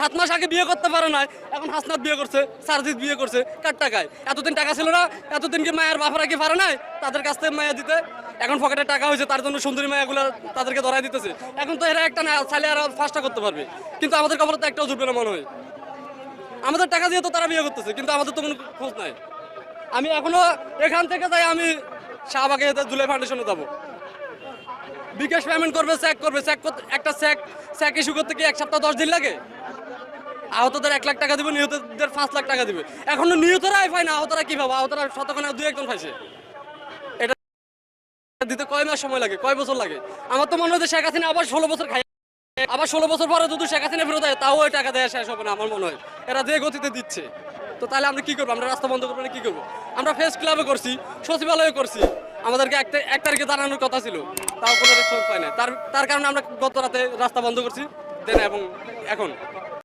7 মাস আগে বিয়ে করতে পারে না, এখন হাসনাত বিয়ে করছে, সারজিৎ বিয়ে করছে, কার টাকায়? এতদিন টাকা ছিল না, এতদিন কি মায়ের বাপারা কি পারে নাই তাদের কাছ থেকে মায়া দিতে? এখন পকেটে টাকা হয়েছে, তার জন্য সুন্দরী মায়াগুলো তাদেরকে ধরাই দিতেছে। এখন তো এরা একটা না চাইলে আর 5টা করতে পারবে, কিন্তু আমাদের কপালে তো একটাও জুটবে না মনে হয়। আমাদের টাকা দিয়ে তো তারা বিয়ে করতেছে, কিন্তু আমাদের তো কোনো খোঁজ নাই। আমি এখনো এখান থেকে যাই, আমি শাহবাগে জুলাই ফাউন্ডেশনে যাবো, বিকাশ পেমেন্ট করবে, চেক করবে, চেক করতে একটা চেক ইস্যু করতে কি 1 সপ্তাহ 10 দিন লাগে? আহতদের 1 লাখ টাকা দিবে, নিহতদের 5 লাখ টাকা দিবে। এখনো নিহতরাই পায় না, আহতরা কি পাবো? আহতরা শতকরা 2-1 জন পাইছে। এটা দিতে কয় মাস সময় লাগে, কয় বছর লাগে? আমার তো মনে হয় যে শেখ হাসিনা আবার 16 বছর খাই, আবার 16 বছর পরে যদি শেখ হাসিনা ফেরত দেয় তাও ওই টাকা দেওয়া শেষ হবে না আমার মনে হয়। এরা যে গতিতে দিচ্ছে, তো তাহলে আমরা কি করবো? আমরা রাস্তা বন্ধ করবো না, কি করবো? আমরা প্রেস ক্লাবে করছি, সচিবালয়ে করছি, আমাদেরকে 1 তারিখে জানানোর কথা ছিল, তাও কোনো রেসপন্স পাই না। তার কারণে আমরা গত রাতে রাস্তা বন্ধ করছি দেন, এবং এখন